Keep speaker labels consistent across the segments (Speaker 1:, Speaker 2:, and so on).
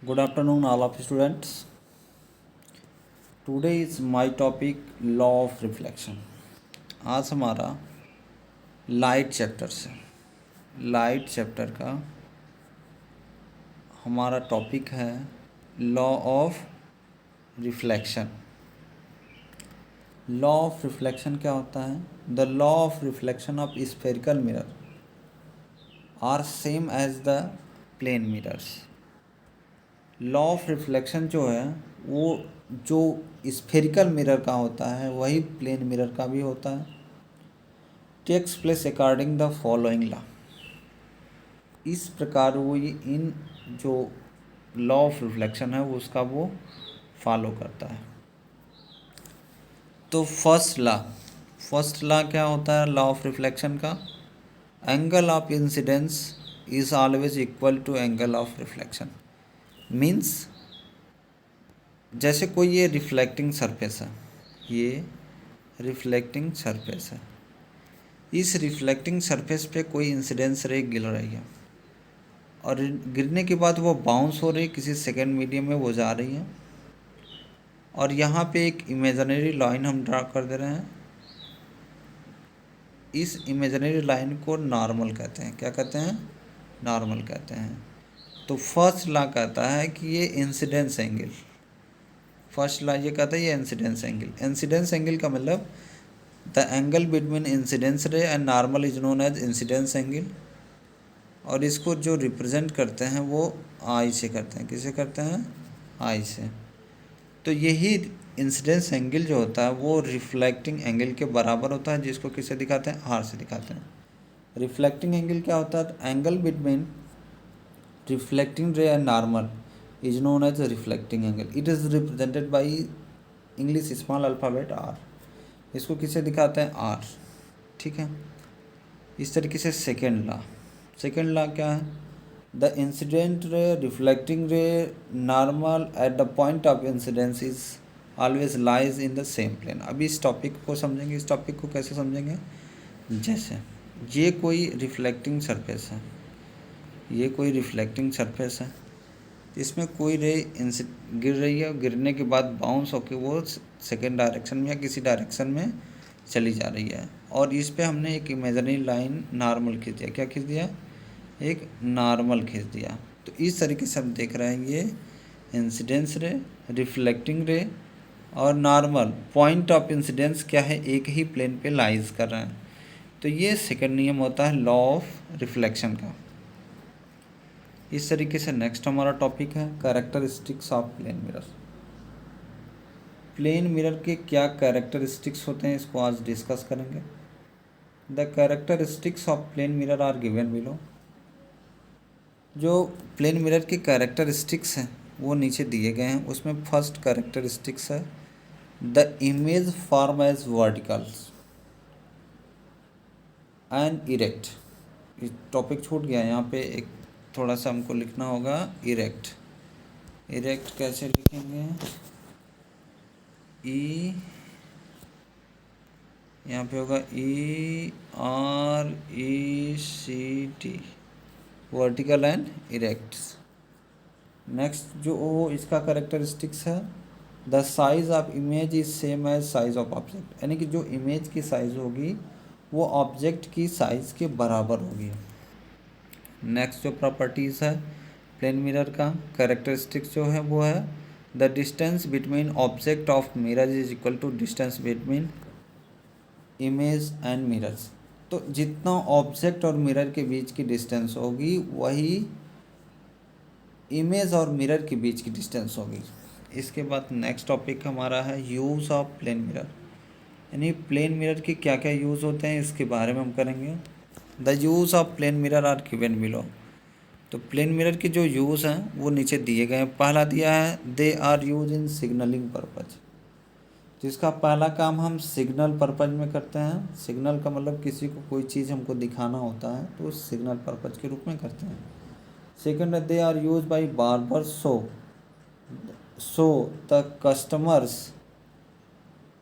Speaker 1: Good afternoon, all of students. Today is my topic law of reflection. आज हमारा light chapter से light chapter का हमारा topic है law of reflection. Law of reflection क्या होता है? The law of reflection of spherical mirror are same as the plane mirrors. Law of reflection जो है वो जो स्फेरिकल मिरर का होता है वही प्लेन मिरर का भी होता है। Takes place according the following law. इस प्रकार वो ये इन जो लॉ ऑफ रिफ्लेक्शन है वो उसका वो फॉलो करता है। तो फर्स्ट लॉ क्या होता है लॉ ऑफ रिफ्लेक्शन का? Angle of incidence is always equal to angle of reflection. Means जैसे कोई ये रिफ्लेक्टिंग सरफेस है, ये रिफ्लेक्टिंग सरफेस है, इस रिफ्लेक्टिंग सरफेस पे कोई इंसिडेंस रे गिर रही है और गिरने के बाद वो बाउंस हो रही, किसी सेकेंड मीडियम में वो जा रही है और यहाँ पे एक इमेजिनरी लाइन हम ड्रा कर दे रहे हैं। इस इमेजिनरी लाइन को नॉर्मल कहते हैं। क्या कहते हैं? नॉर्मल कहते हैं। तो फर्स्ट लॉ कहता है कि ये इंसिडेंस एंगल, फर्स्ट लॉ ये कहता है ये इंसिडेंस एंगल। इंसिडेंस एंगल का मतलब the angle between incidence ray and normal is known as incidence angle. और इसको जो रिप्रेजेंट करते हैं वो आई से करते हैं। किसे करते हैं? आई से। तो यही इंसिडेंस एंगल जो होता है वो रिफ्लेक्टिंग एंगल के बराबर होता है, जिसको किससे दिखाते हैं? आर से दिखाते हैं। रिफ्लेक्टिंग एंगल क्या होता है? Angle between reflecting ray and normal is known as reflecting angle. It is represented by English small alphabet R. इसको किसे दिखाते हैं? आर। ठीक है। इस तरीके से सेकेंड लॉ क्या है? The incident ray reflecting ray normal at the point of incidence is always lies in the same plane. अभी इस टॉपिक को समझेंगे। इस टॉपिक को कैसे समझेंगे? जैसे ये कोई रिफ्लेक्टिंग सरफेस है, ये कोई रिफ्लेक्टिंग सरफेस है, इसमें कोई रे गिर रही है और गिरने के बाद बाउंस होकर वो सेकेंड डायरेक्शन में या किसी डायरेक्शन में चली जा रही है और इस पे हमने एक इमेजिनरी लाइन नॉर्मल खींच दिया। क्या खींच दिया? एक नॉर्मल खींच दिया। तो इस तरीके से हम देख रहे हैं ये इंसिडेंस रे, रिफ्लेक्टिंग रे और नॉर्मल पॉइंट ऑफ इंसिडेंस क्या है? एक ही प्लेन पे लाइज कर रहे हैं। तो ये सेकंड नियम होता है लॉ ऑफ रिफ्लेक्शन का। इस तरीके से नेक्स्ट हमारा टॉपिक है characteristics of plane mirror. Plane mirror के क्या कैरेक्टरिस्टिक्स होते हैं इसको आज डिस्कस करेंगे। The characteristics of plane mirror are given below. जो प्लेन मिरर के कैरेक्टरिस्टिक्स हैं वो नीचे दिए गए हैं। उसमें फर्स्ट कैरेक्टरिस्टिक्स है the image form as verticals and erect. ये टॉपिक छूट गया, यहाँ पे एक थोड़ा सा हमको लिखना होगा इरेक्ट। इरेक्ट कैसे लिखेंगे? ई, यहाँ पे होगा ERECT, vertical and erect. Next जो वो इसका करेक्टरिस्टिक्स है the size of image is same as size of object. यानी कि जो इमेज की साइज़ होगी वो ऑब्जेक्ट की साइज़ के बराबर होगी। नेक्स्ट जो प्रॉपर्टीज़ है प्लेन मिरर का करेक्टरिस्टिक्स जो है वो है the distance between object of mirror is equal to distance between image and mirrors. तो जितना ऑब्जेक्ट और मिरर के बीच की डिस्टेंस होगी वही इमेज और मिरर के बीच की डिस्टेंस होगी। इसके बाद नेक्स्ट टॉपिक हमारा है यूज़ ऑफ प्लेन मिरर। यानी प्लेन मिरर के क्या क्या यूज़ होते हैं इसके बारे में हम करेंगे। The use of plane mirror are given below. तो प्लेन मिरर के जो यूज़ हैं वो नीचे दिए गए हैं। पहला दिया है they are use in signalling purpose. जिसका पहला काम हम सिग्नल पर्पज में करते हैं। सिग्नल का मतलब किसी को कोई चीज़ हमको दिखाना होता है तो सिग्नल पर्पज के रूप में करते हैं। Second they are use by barber so the customers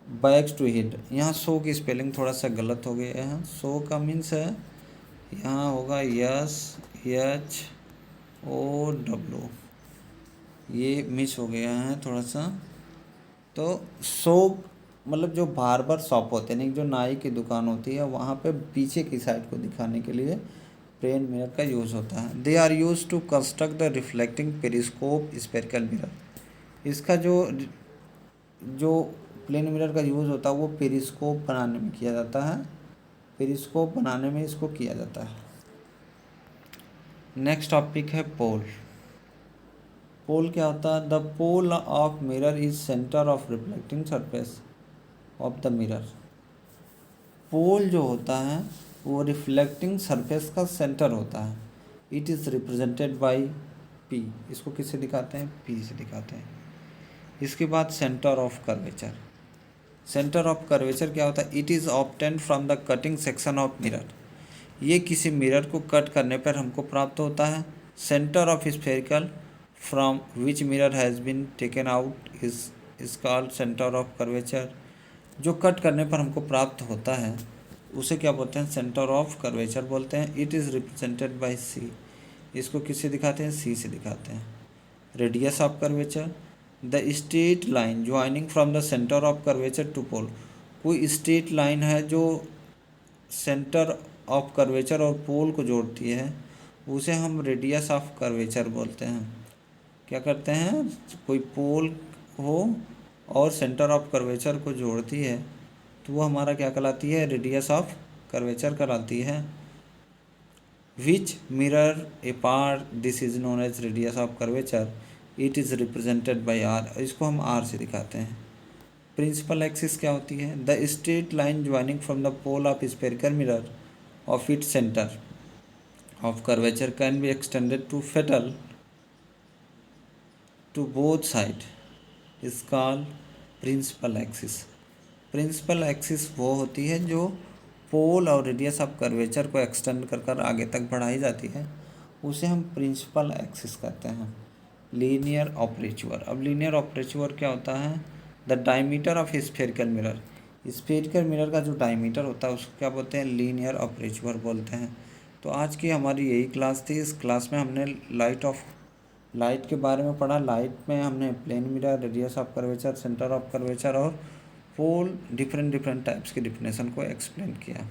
Speaker 1: backs to hit. यहाँ शो की स्पेलिंग थोड़ा सा गलत हो गया है। शो का मीन्स है यहाँ होगा SHOW। ये मिस हो गया है थोड़ा सा। तो शॉप मतलब जो बार्बर शॉप होते हैं, नहीं जो नाई की दुकान होती है, वहाँ पे पीछे की साइड को दिखाने के लिए प्लेन मिरर का यूज़ होता है। They are use to construct the reflecting periscope spherical mirror. इसका जो जो प्लेन मिरर का यूज़ होता है वो पेरिस्कोप बनाने में किया जाता है। पेरिस्कोप बनाने में इसको किया जाता है। नेक्स्ट टॉपिक है पोल। पोल क्या होता है? The pole of mirror is centre of reflecting surface of the mirror. Pole जो होता है वो रिफ्लेक्टिंग सरफेस का सेंटर होता है। It is represented by P. इसको किससे दिखाते हैं? पी से दिखाते हैं। इसके बाद centre of curvature. Centre of curvature क्या होता है? It is obtained from the cutting section of mirror. ये किसी मिरर को कट करने पर हमको प्राप्त होता है। Centre of spherical from which mirror has been taken out is called centre of curvature. जो कट करने पर हमको प्राप्त होता है उसे क्या बोलते हैं? सेंटर ऑफ कर्वेचर बोलते हैं। It is represented by C. इसको किससे दिखाते हैं? सी से दिखाते हैं। Radius of curvature, the straight line joining from the centre of curvature to pole. कोई स्ट्रेट लाइन है जो सेंटर ऑफ कर्वेचर और पोल को जोड़ती है, उसे हम रेडियस ऑफ कर्वेचर बोलते हैं। क्या करते हैं? कोई पोल हो और सेंटर ऑफ कर्वेचर को जोड़ती है तो वो हमारा क्या कहलाती है? रेडियस ऑफ कर्वेचर कहलाती है। Which mirror a part this is known as radius of curvature. It is represented by R. इसको हम आर से दिखाते हैं। प्रिंसिपल एक्सिस क्या होती है? The straight line joining from the pole of spherical mirror of its centre of curvature can be extended to fetal to both side is called principal axis. Principal axis वो होती है जो pole और radius of curvature को extend कर कर आगे तक बढ़ाई जाती है, उसे हम प्रिंसिपल एक्सिस कहते हैं। लीनियर ऑपरेचुअर। अब लीनियर ऑपरेचुअर क्या होता है? The diameter of spherical mirror. Spherical mirror का जो डायमीटर होता है उसको क्या बोलते हैं? लीनियर ऑपरेचुअर बोलते हैं। तो आज की हमारी यही क्लास थी। इस क्लास में हमने लाइट के बारे में पढ़ा। लाइट में हमने plane mirror, radius of curvature, centre of curvature और पोल डिफरेंट टाइप्स के डिफिनेशन को एक्सप्लेन किया।